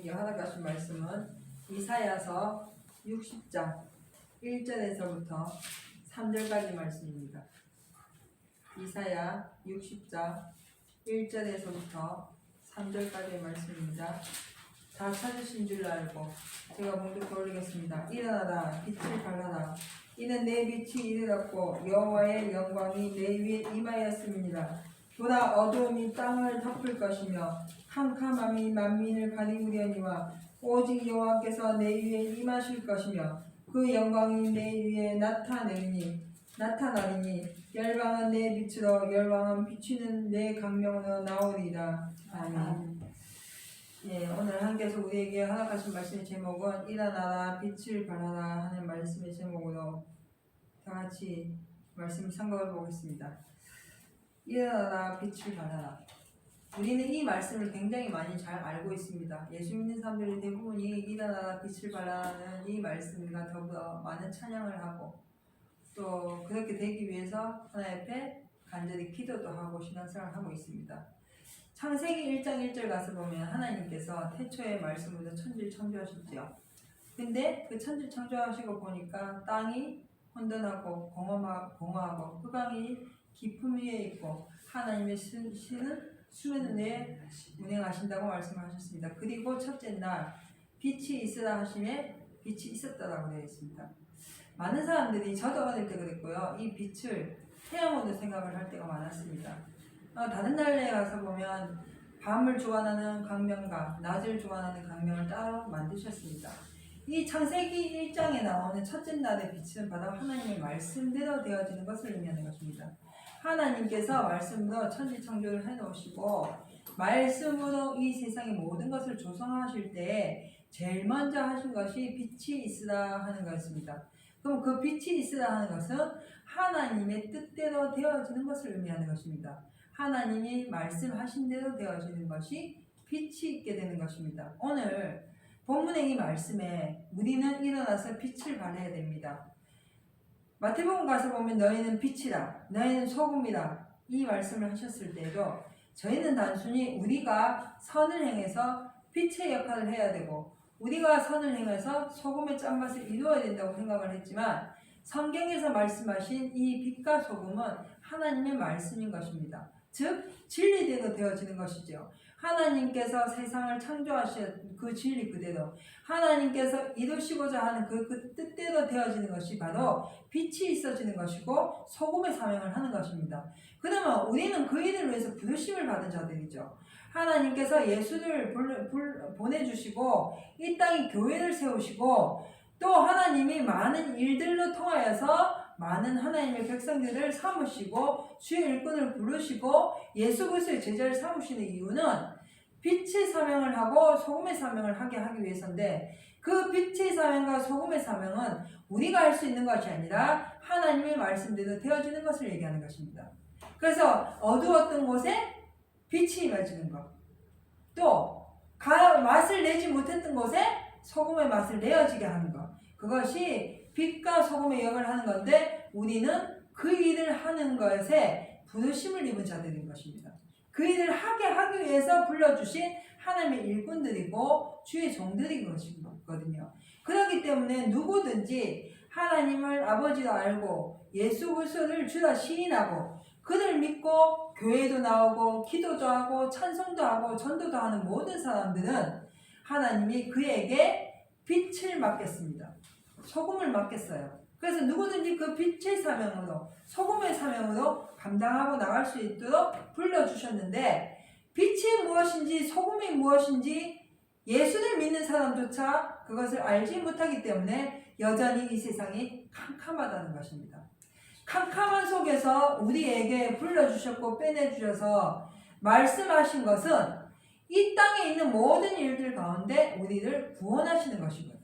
우리에게 허락하신 말씀은 이사야서 60장 1절에서부터 3절까지 말씀입니다. 이사야 60장 1절에서부터 3절까지의 말씀입니다. 다 찾으신 줄 알고 제가 봉독해 올리겠습니다. 일어나라, 빛을 발하라. 이는 내 빛이 이르렀고 여호와의 영광이 내 위에 임하였음이니라. 보라, 어두움이 땅을 덮을 것이며 캄캄함이 만민을 가리우려니와 오직 여호와께서 내 위에 임하실 것이며 그 영광이 내 위에 나타나리니 열방은 내 빛으로 열방은 비추는 내 강명으로 나오리라. 아멘. 예, 오늘 하나님께서 우리에게 허락하신 말씀의 제목은 일어나라 빛을 발하라 하는 말씀의 제목으로 다 같이 말씀 상고해 보겠습니다. 일어나라 빛을 발하라. 우리는 이 말씀을 굉장히 많이 잘 알고 있습니다. 예수 믿는 사람들의 대부분이 일어나라 빛을 발하는 이 말씀과 더불어 많은 찬양을 하고 또 그렇게 되기 위해서 하나님 앞에 간절히 기도도 하고 신앙생활을 하고 있습니다. 창세기 1장 1절 가서 보면 하나님께서 태초의 말씀으로 천지를 창조하셨죠. 근데 그 천지를 창조하시고 보니까 땅이 혼돈하고 공허하고 흑암이 깊음 위에 있고 하나님의 신은 수면 위에 운행하신다고 말씀하셨습니다. 그리고 첫째 날 빛이 있으라 하심에 빛이 있었다라고 되어 있습니다. 많은 사람들이 저도 어릴 때 그랬고요. 이 빛을 태양으로 생각을 할 때가 많았습니다. 다른 나라에 가서 보면 밤을 주관하는 강명과 낮을 주관하는 강명을 따로 만드셨습니다. 이 창세기 1장에 나오는 첫째 날의 빛은 바로 하나님의 말씀대로 되어지는 것을 의미하는 것입니다. 하나님께서 말씀으로 천지 창조를 해놓으시고 말씀으로 이 세상의 모든 것을 조성하실 때 제일 먼저 하신 것이 빛이 있으라 하는 것입니다. 그럼 그 빛이 있으라 하는 것은 하나님의 뜻대로 되어지는 것을 의미하는 것입니다. 하나님이 말씀하신 대로 되어지는 것이 빛이 있게 되는 것입니다. 오늘 본문의 이 말씀에 우리는 일어나서 빛을 발해야 됩니다. 마태복음 가서 보면 너희는 빛이라, 너희는 소금이라 이 말씀을 하셨을 때도 저희는 단순히 우리가 선을 행해서 빛의 역할을 해야 되고 우리가 선을 행해서 소금의 짠맛을 이루어야 된다고 생각을 했지만 성경에서 말씀하신 이 빛과 소금은 하나님의 말씀인 것입니다. 즉 진리대로 되어지는 것이죠. 하나님께서 세상을 창조하신 그 진리 그대로 하나님께서 이루시고자 하는 그 뜻대로 되어지는 것이 바로 빛이 있어지는 것이고 소금의 사명을 하는 것입니다. 그러면 우리는 그 일을 위해서 부르심을 받은 자들이죠. 하나님께서 예수를 보내주시고 이 땅에 교회를 세우시고 또 하나님이 많은 일들로 통하여서 많은 하나님의 백성들을 삼으시고 주의 일꾼을 부르시고 예수 그리스도의 제자를 삼으시는 이유는 빛의 사명을 하고 소금의 사명을 하게 하기 위해서인데 그 빛의 사명과 소금의 사명은 우리가 할 수 있는 것이 아니라 하나님의 말씀대로 되어지는 것을 얘기하는 것입니다. 그래서 어두웠던 곳에 빛이 임해지는 것, 또 맛을 내지 못했던 곳에 소금의 맛을 내어지게 하는 것, 그것이 빛과 소금의 역을 하는 건데 우리는 그 일을 하는 것에 부르심을 입은 자들인 것입니다. 그 일을 하기 위해서 불러주신 하나님의 일꾼들이고 주의 종들인 것이거든요. 그렇기 때문에 누구든지 하나님을 아버지로 알고 예수 그리스도를 주라 시인하고 그를 믿고 교회도 나오고 기도도 하고 찬송도 하고 전도도 하는 모든 사람들은 하나님이 그에게 빛을 맡겼습니다. 소금을 맡겼어요. 그래서 누구든지 그 빛의 사명으로 소금의 사명으로 감당하고 나갈 수 있도록 불러주셨는데 빛이 무엇인지 소금이 무엇인지 예수를 믿는 사람조차 그것을 알지 못하기 때문에 여전히 이 세상이 캄캄하다는 것입니다. 캄캄한 속에서 우리에게 불러주셨고 빼내주셔서 말씀하신 것은 이 땅에 있는 모든 일들 가운데 우리를 구원하시는 것이거든요.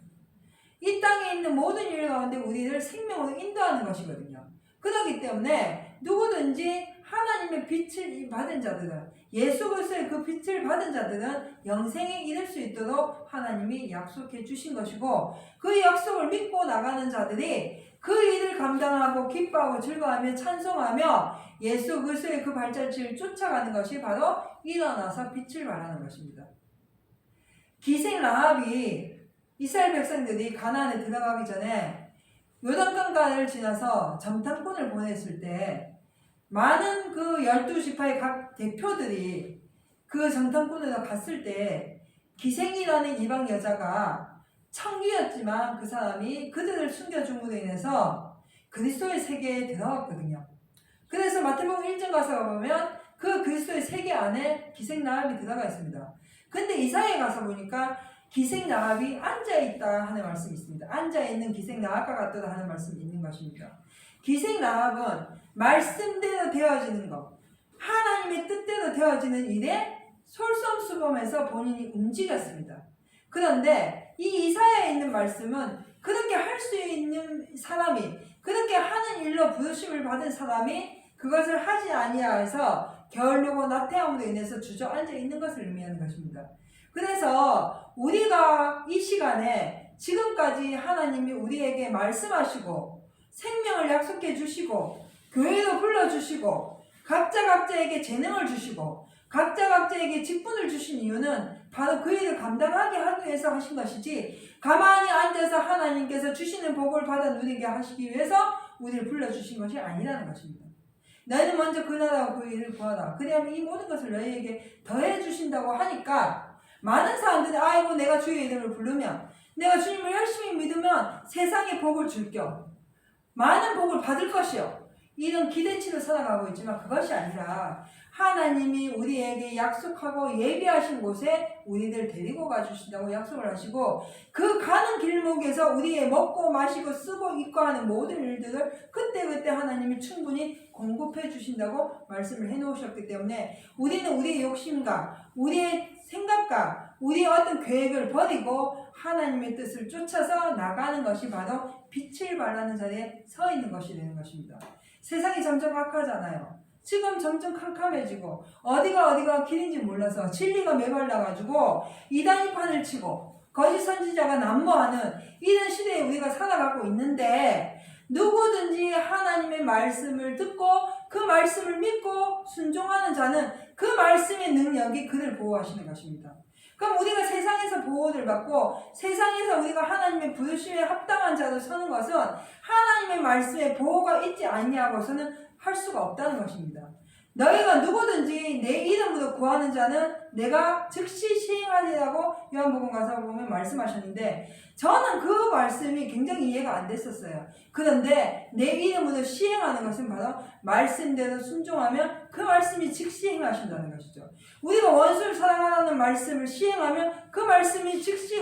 이 땅에 있는 모든 일 가운데 우리를 생명으로 인도하는 것이거든요. 그렇기 때문에 누구든지 하나님의 빛을 받은 자들은 예수 그리스도의 그 빛을 받은 자들은 영생에 이를 수 있도록 하나님이 약속해 주신 것이고 그 약속을 믿고 나가는 자들이 그 일을 감당하고 기뻐하고 즐거워하며 찬송하며 예수 그리스도의 그 발자취를 쫓아가는 것이 바로 일어나서 빛을 발하는 것입니다. 기생 라합이 이스라엘 백성들이 가나안에 들어가기 전에 요단강가를 지나서 정탐꾼을 보냈을 때 많은 그 12지파의 각 대표들이 그 정탐꾼을 갔을 때 기생이라는 이방 여자가 청기였지만 그 사람이 그들을 숨겨줌으로 인해서 그리스도의 세계에 들어갔거든요. 그래서 마태복음 1장 가서 보면 그 그리스도의 세계 안에 기생 라합이 들어가 있습니다. 근데 이사야에 가서 보니까 기생 라합이 앉아있다 하는 말씀이 있습니다. 앉아있는 기생 라합과 같다 하는 말씀이 있는 것입니다. 기생 라합은 말씀대로 되어지는 것, 하나님의 뜻대로 되어지는 일에 솔선수범해서 본인이 움직였습니다. 그런데 이 이사야에 있는 말씀은 그렇게 할 수 있는 사람이, 그렇게 하는 일로 부르심을 받은 사람이 그것을 하지 아니하여서 게을르고 나태함으로 인해서 주저앉아 있는 것을 의미하는 것입니다. 그래서 우리가 이 시간에 지금까지 하나님이 우리에게 말씀하시고 생명을 약속해 주시고 교회로 불러주시고 각자에게 재능을 주시고 각자에게 직분을 주신 이유는 바로 그 일을 감당하게 하기 위해서 하신 것이지, 가만히 앉아서 하나님께서 주시는 복을 받아 누리게 하시기 위해서 우리를 불러주신 것이 아니라는 것입니다. 너희는 먼저 그 나라와 그 일을 구하라. 그리하면 이 모든 것을 너희에게 더해 주신다고 하니까 많은 사람들이 아이고 내가 주의 이름을 부르면, 내가 주님을 열심히 믿으면 세상에 복을 줄겨, 많은 복을 받을 것이요, 이런 기대치로 살아가고 있지만 그것이 아니라 하나님이 우리에게 약속하고 예비하신 곳에 우리들 데리고 가주신다고 약속을 하시고, 그 가는 길목에서 우리의 먹고 마시고 쓰고 입고 하는 모든 일들을 그때그때 하나님이 충분히 공급해 주신다고 말씀을 해놓으셨기 때문에 우리는 우리의 욕심과 우리의 생각과 우리의 어떤 계획을 버리고 하나님의 뜻을 쫓아서 나가는 것이 바로 빛을 발하는 자리에 서 있는 것이 되는 것입니다. 세상이 점점 악하잖아요. 지금 점점 캄캄해지고 어디가 길인지 몰라서 진리가 메말라가지고 이단이판을 치고 거짓 선지자가 난무하는 이런 시대에 우리가 살아가고 있는데, 누구든지 하나님의 말씀을 듣고 그 말씀을 믿고 순종하는 자는 그 말씀의 능력이 그를 보호하시는 것입니다. 그럼 우리가 세상에서 보호를 받고 세상에서 우리가 하나님의 부르심에 합당한 자로 서는 것은 하나님의 말씀에 보호가 있지 않냐고서는 할 수가 없다는 것입니다. 너희가 누구든지 내 이름으로 구하는 자는 내가 즉시 시행하리라고 요한복음 가서 보면 말씀하셨는데, 저는 그 말씀이 굉장히 이해가 안 됐었어요. 그런데 내 이름으로 시행하는 것은 바로 말씀대로 순종하면 그 말씀이 즉시 행하신다는 것이죠. 우리가 원수를 사랑하라는 말씀을 시행하면 그 말씀이 즉시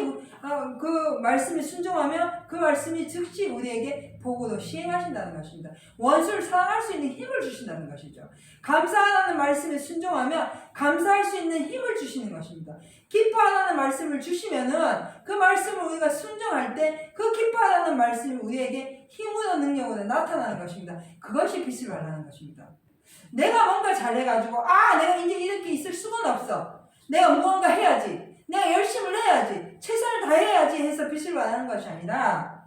그 말씀에 순종하면 그 말씀이 즉시 우리에게 복으로 시행하신다는 것입니다. 원수를 사랑할 수 있는 힘을 주신다는 것이죠. 감사하라는 말씀에 순종하면 감사할 수 있는 힘을 주시는 것입니다. 기뻐하라는 말씀을 주시면은 그 말씀을 우리가 순종할 때 그 기뻐하라는 말씀이 우리에게 힘으로 능력으로 나타나는 것입니다. 그것이 빛을 발하는 것입니다. 내가 뭔가 잘해가지고 내가 이제 이렇게 있을 수는 없어, 내가 무언가 해야지, 내가 열심을 해야지, 최선을 다해야지 해서 빛을 발하는 것이 아니라,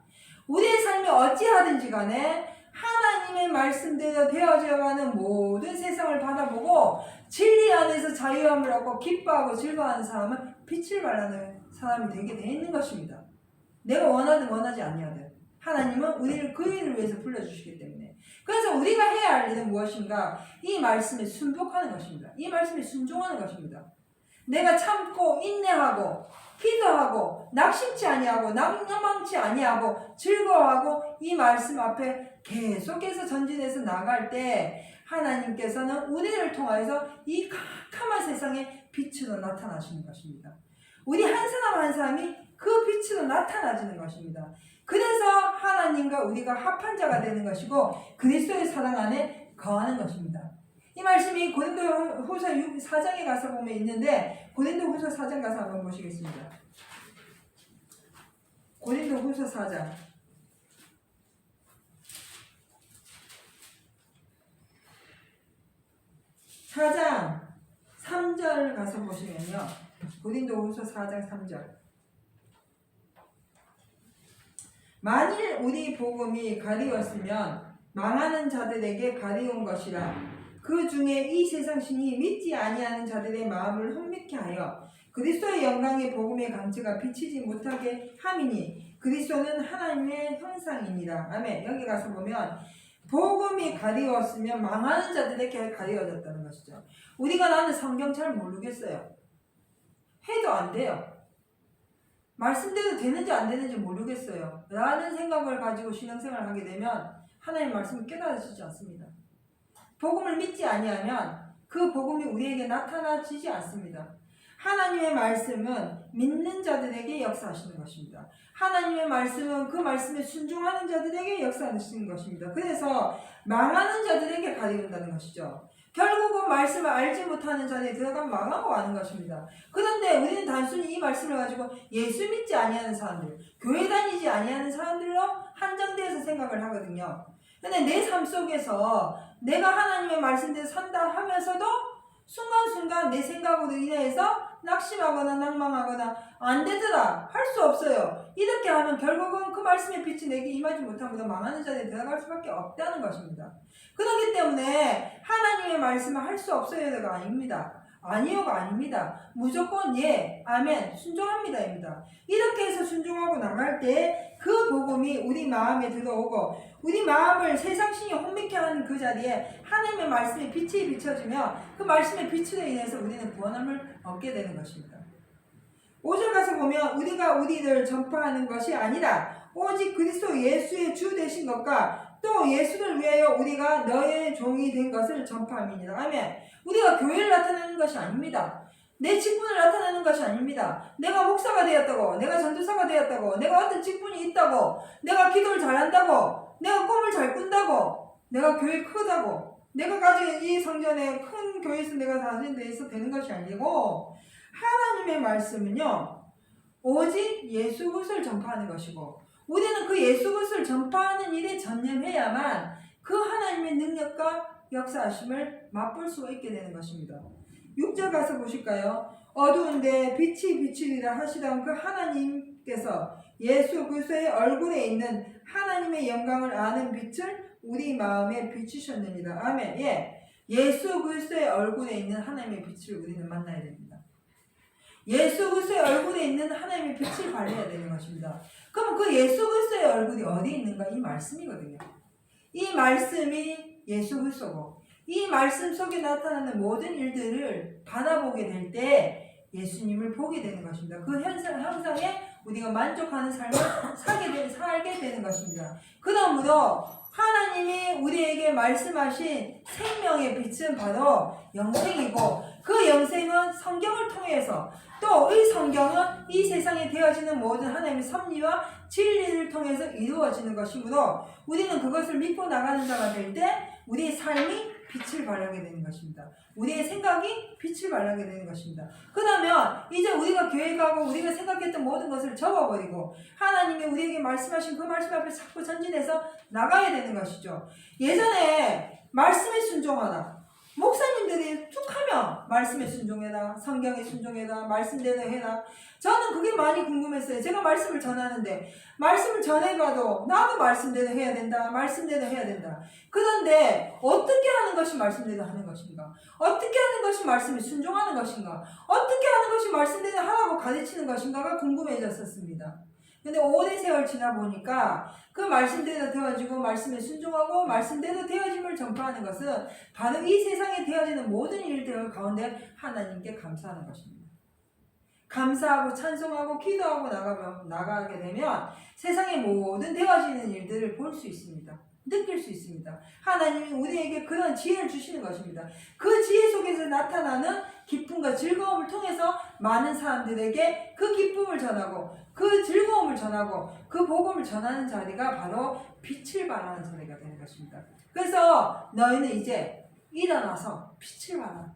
우리의 삶이 어찌하든지 간에 하나님의 말씀대로 되어져가는 모든 세상을 바라보고 진리 안에서 자유함을 얻고 기뻐하고 즐거워하는 사람은 빛을 발하는 사람이 되게 되어 있는 것입니다. 내가 원하든 원하지 아니하든 하나님은 우리를 그 일을 위해서 불러주시기 때문에, 그래서 우리가 해야 할 일은 무엇인가? 이 말씀에 순복하는 것입니다. 이 말씀에 순종하는 것입니다. 내가 참고 인내하고 기도하고 낙심치 아니하고 낙망치 아니하고 즐거워하고 이 말씀 앞에 계속해서 전진해서 나갈 때 하나님께서는 우리를 통하여서 이 캄캄한 세상에 빛으로 나타나시는 것입니다. 우리 한 사람 한 사람이 그 빛으로 나타나지는 것입니다. 그래서 하나님과 우리가 합한 자가 되는 것이고 그리스도의 사랑 안에 거하는 것입니다. 이 말씀이 고린도후서 4장에 가서 보면 있는데, 고린도후서 4장 가서 한번 보시겠습니다. 고린도후서 4장 3절 가서 보시면요, 고린도후서 4장 3절. 만일 우리 복음이 가리웠으면 망하는 자들에게 가리운 것이라. 그 중에 이 세상 신이 믿지 아니하는 자들의 마음을 혼미케 하여 그리스도의 영광의 복음의 강체가 비치지 못하게 함이니 그리스도는 하나님의 형상입니다. 아멘. 여기 가서 보면 복음이 가리웠으면 망하는 자들에게 가리워졌다는 것이죠. 우리가 나는 성경 잘 모르겠어요. 해도 안 돼요. 말씀대로 되는지 안 되는지 모르겠어요. 라는 생각을 가지고 신앙생활을 하게 되면 하나님의 말씀을 깨달아지지 않습니다. 복음을 믿지 아니하면 그 복음이 우리에게 나타나지지 않습니다. 하나님의 말씀은 믿는 자들에게 역사하시는 것입니다. 하나님의 말씀은 그 말씀에 순종하는 자들에게 역사하시는 것입니다. 그래서 망하는 자들에게 가리운다는 것이죠. 결국은 말씀을 알지 못하는 자들이 들어가면 망하고 마는 것입니다. 그런데 우리는 단순히 이 말씀을 가지고 예수 믿지 아니하는 사람들, 교회 다니지 아니하는 사람들로 한정되어서 생각을 하거든요. 근데 내 삶 속에서 내가 하나님의 말씀대로 산다 하면서도 순간순간 내 생각으로 인해서 낙심하거나 낭망하거나 안 되더라 할 수 없어요. 이렇게 하면 결국은 그 말씀의 빛이 내게 임하지 못함으로 망하는 자리에 들어갈 수밖에 없다는 것입니다. 그렇기 때문에 하나님의 말씀을 할 수 없어요가 아닙니다. 아니요가 아닙니다. 무조건 예, 아멘, 순종합니다입니다. 이렇게 해서 순종하고 나갈 때 그 복음이 우리 마음에 들어오고 우리 마음을 세상신이 혼미케 하는 그 자리에 하나님의 말씀의 빛이 비춰지며 그 말씀의 빛으로 인해서 우리는 구원함을 얻게 되는 것입니다. 5절 가서 보면 우리가 우리를 전파하는 것이 아니라 오직 그리스도 예수의 주 되신 것과 또 예수를 위하여 우리가 너의 종이 된 것을 전파함이니라. 아멘. 우리가 교회를 나타내는 것이 아닙니다. 내 직분을 나타내는 것이 아닙니다. 내가 목사가 되었다고, 내가 전도사가 되었다고, 내가 어떤 직분이 있다고, 내가 기도를 잘한다고, 내가 꿈을 잘 꾼다고, 내가 교회 크다고, 내가 가진 이 성전에 큰 교회에서 내가 다니는 데에서 되는 것이 아니고 하나님의 말씀은요 오직 예수 그리스도를 전파하는 것이고 우리는 그 예수 그리스도를 전파하는 일에 전념해야만 그 하나님의 능력과 역사하심을 맛볼 수가 있게 되는 것입니다. 6절 가서 보실까요? 어두운데 빛이 비추리라 하시던 그 하나님께서 예수 그리스도의 얼굴에 있는 하나님의 영광을 아는 빛을 우리 마음에 비추셨느니라. 아멘. 예, 예수 그리스도의 얼굴에 있는 하나님의 빛을 우리는 만나야 됩니다. 예수 그리스도의 얼굴에 있는 하나님의 빛을 발해야 되는 것입니다. 그럼 그 예수 그리스도의 얼굴이 어디에 있는가? 이 말씀이거든요. 이 말씀이 예수 그리스도고 이 말씀 속에 나타나는 모든 일들을 바라보게 될 때 예수님을 보게 되는 것입니다. 그 형상에 우리가 만족하는 삶을 살게 되는 것입니다. 그러므로 하나님이 우리에게 말씀하신 생명의 빛은 바로 영생이고 그 영생은 성경을 통해서 또 이 성경은 이 세상에 되어지는 모든 하나님의 섭리와 진리를 통해서 이루어지는 것이므로 우리는 그것을 믿고 나가는 자가 될 때 우리의 삶이 빛을 발하게 되는 것입니다. 우리의 생각이 빛을 발하게 되는 것입니다. 그러면 이제 우리가 교회 가고 우리가 생각했던 모든 것을 접어버리고 하나님이 우리에게 말씀하신 그 말씀 앞에 자꾸 전진해서 나가야 되는 것이죠. 예전에 말씀에 순종하라. 목사님들이 툭 하면 말씀에 순종해라, 성경에 순종해라, 말씀대로 해라. 저는 그게 많이 궁금했어요. 제가 말씀을 전하는데 말씀을 전해가도 나도 말씀대로 해야 된다, 말씀대로 해야 된다. 그런데 어떻게 하는 것이 말씀대로 하는 것인가? 어떻게 하는 것이 말씀에 순종하는 것인가? 어떻게 하는 것이 말씀대로 하라고 가르치는 것인가가 궁금해졌었습니다. 근데 오랜 세월 지나 보니까 그 말씀대로 되어지고 말씀에 순종하고 말씀대로 되어짐을 전파하는 것은 바로 이 세상에 되어지는 모든 일들 가운데 하나님께 감사하는 것입니다. 감사하고 찬송하고 기도하고 나가게 되면 세상의 모든 되어지는 일들을 볼 수 있습니다. 느낄 수 있습니다. 하나님이 우리에게 그런 지혜를 주시는 것입니다. 그 지혜 속에서 나타나는 기쁨과 즐거움을 통해서 많은 사람들에게 그 기쁨을 전하고 그 즐거움을 전하고 그 복음을 전하는 자리가 바로 빛을 발하는 자리가 되는 것입니다. 그래서 너희는 이제 일어나서 빛을 발하라.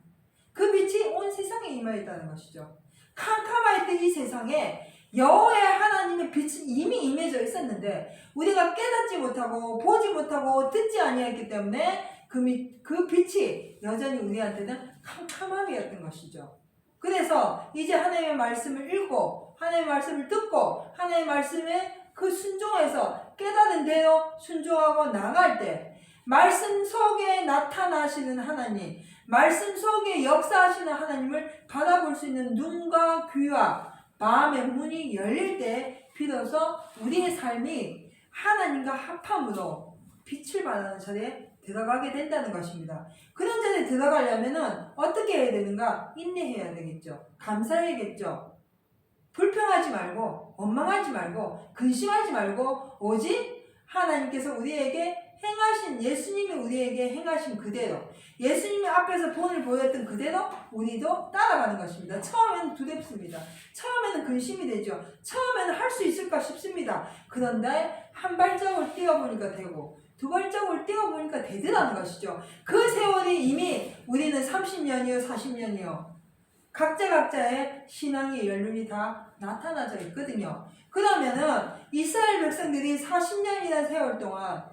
그 빛이 온 세상에 임하였다는 것이죠. 캄캄할 때 이 세상에 여호와의 하나님의 빛이 이미 임해져 있었는데 우리가 깨닫지 못하고 보지 못하고 듣지 아니했기 때문에 그 빛이 여전히 우리한테는 캄캄함이었던 것이죠. 그래서 이제 하나님의 말씀을 읽고 하나님의 말씀을 듣고 하나님의 말씀에 그 순종해서 깨달은 대로 순종하고 나갈 때 말씀 속에 나타나시는 하나님, 말씀 속에 역사하시는 하나님을 바라볼 수 있는 눈과 귀와 마음의 문이 열릴 때 비로소 우리의 삶이 하나님과 합함으로 빛을 발하는 절에 들어가게 된다는 것입니다. 그런 절에 들어가려면 어떻게 해야 되는가? 인내해야 되겠죠. 감사해야겠죠. 불평하지 말고 원망하지 말고 근심하지 말고 오직 하나님께서 우리에게 행하신, 예수님이 우리에게 행하신 그대로, 예수님이 앞에서 본을 보였던 그대로 우리도 따라가는 것입니다. 처음에는 두렵습니다. 처음에는 근심이 되죠. 처음에는 할 수 있을까 싶습니다. 그런데 한 발자국을 뛰어보니까 되고 두 발자국을 뛰어보니까 되더라는 것이죠. 그 세월이 이미 우리는 30년이요 40년이요 각자의 신앙의 연륜이 다 나타나져 있거든요. 그러면은 이스라엘 백성들이 40년이라는 세월 동안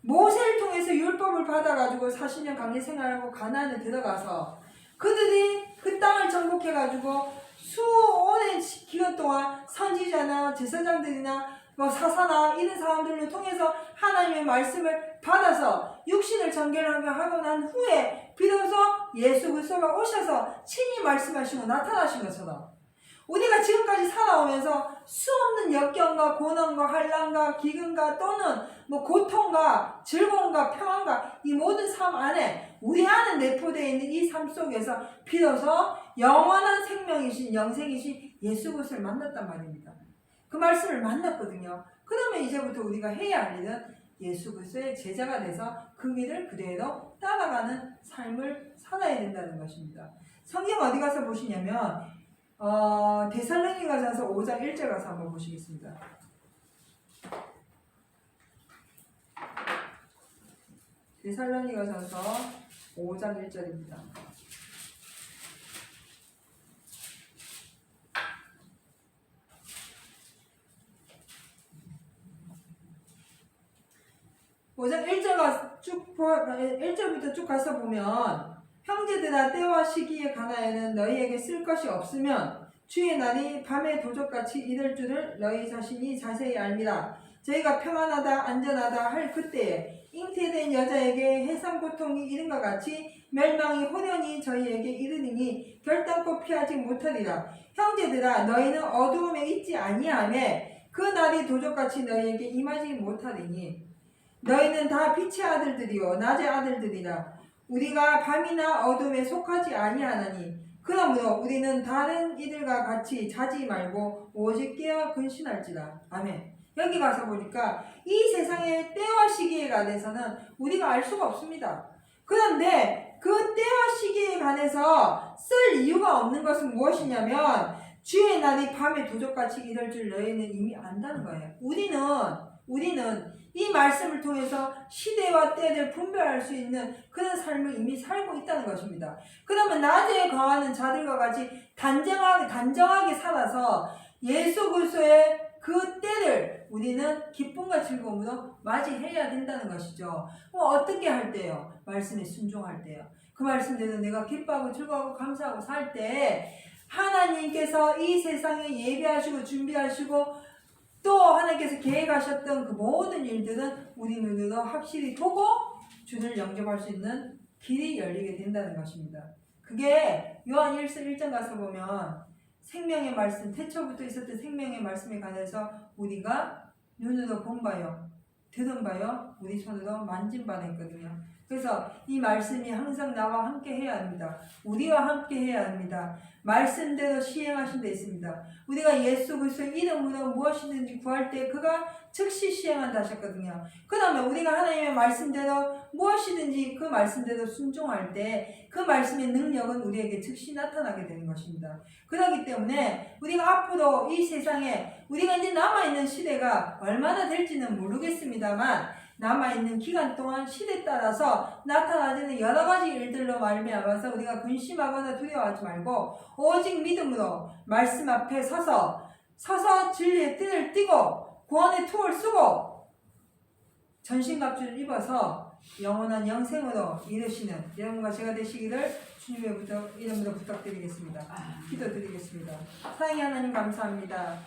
모세를 통해서 율법을 받아가지고 40년 강리 생활하고 가나안에 들어가서 그들이 그 땅을 정복해가지고 수오랜 기간 동안 선지자나 제사장들이나 사사나 이런 사람들을 통해서 하나님의 말씀을 받아서 육신을 정결하고 난 후에 비로소 예수 그리스도가 오셔서 친히 말씀하시고 나타나신 것처럼 우리가 지금까지 살아오면서 수없는 역경과 고난과 환난과 기근과 또는 고통과 즐거움과 평안과 이 모든 삶 안에 우리 안에 내포되어 있는 이 삶 속에서 비로소 영원한 생명이신 영생이신 예수 그리스도를 만났단 말입니다. 그 말씀을 만났거든요. 그러면 이제부터 우리가 해야 할 일은 예수 그리스도의 제자가 돼서 그 길을 그대로 따라가는 삶을 살아야 된다는 것입니다. 성경 어디 가서 보시냐면 데살로니가전서 5장 1절 가서 한번 보시겠습니다. 데살로니가전서 5장 1절입니다. 오장 1절부터 쭉 가서 보면 형제들아 때와 시기에 관하여는 너희에게 쓸 것이 없으면 주의 날이 밤의 도적같이 이를 줄을 너희 자신이 자세히 알미라. 저희가 평안하다 안전하다 할 그때에 잉태된 여자에게 해산 고통이 이른 것 같이 멸망이 호련히 저희에게 이르리니 결단코 피하지 못하리라. 형제들아 너희는 어두움에 있지 아니하며 그 날이 도적같이 너희에게 임하지 못하리니 너희는 다 빛의 아들들이요 낮의 아들들이라. 우리가 밤이나 어둠에 속하지 아니하나니 그러므로 우리는 다른 이들과 같이 자지 말고 오직 깨어 근신할지라. 아멘. 여기 가서 보니까 이 세상의 때와 시기에 관해서는 우리가 알 수가 없습니다. 그런데 그 때와 시기에 관해서 쓸 이유가 없는 것은 무엇이냐면 주의 날이 밤에 도적같이 이럴 줄 너희는 이미 안다는 거예요. 우리는 이 말씀을 통해서 시대와 때를 분별할 수 있는 그런 삶을 이미 살고 있다는 것입니다. 그러면 낮에 거하는 자들과 같이 단정하게 살아서 예수 그리스도의 그 때를 우리는 기쁨과 즐거움으로 맞이해야 된다는 것이죠. 어떻게 할 때요? 말씀에 순종할 때요. 그 말씀대로 내가 기뻐하고 즐거워하고 감사하고 살 때 하나님께서 이 세상에 예비하시고 준비하시고 또 하나님께서 계획하셨던 그 모든 일들은 우리 눈으로 확실히 보고 주를 영접할 수 있는 길이 열리게 된다는 것입니다. 그게 요한 1장 가서 보면 생명의 말씀, 태초부터 있었던 생명의 말씀에 관해서 우리가 눈으로 본 바요, 들은 바요, 우리 손으로 만진 바가 있거든요. 그래서 이 말씀이 항상 나와 함께 해야 합니다. 우리와 함께 해야 합니다. 말씀대로 시행하신 데 있습니다. 우리가 예수 그리스도의 이름으로 무엇이든지 구할 때 그가 즉시 시행한다 하셨거든요. 그러면 우리가 하나님의 말씀대로 무엇이든지 그 말씀대로 순종할 때 그 말씀의 능력은 우리에게 즉시 나타나게 되는 것입니다. 그렇기 때문에 우리가 앞으로 이 세상에 우리가 이제 남아있는 시대가 얼마나 될지는 모르겠습니다만 남아있는 기간 동안 시대에 따라서 나타나는 여러 가지 일들로 말미암아서 우리가 근심하거나 두려워하지 말고 오직 믿음으로 말씀 앞에 서서 진리의 뜰을 띠고 구원의 투를 쓰고 전신갑주를 입어서 영원한 영생으로 이르시는 여러분과 제가 되시기를 주님의 이름으로 부탁드리겠습니다. 기도드리겠습니다. 사랑의 하나님 감사합니다.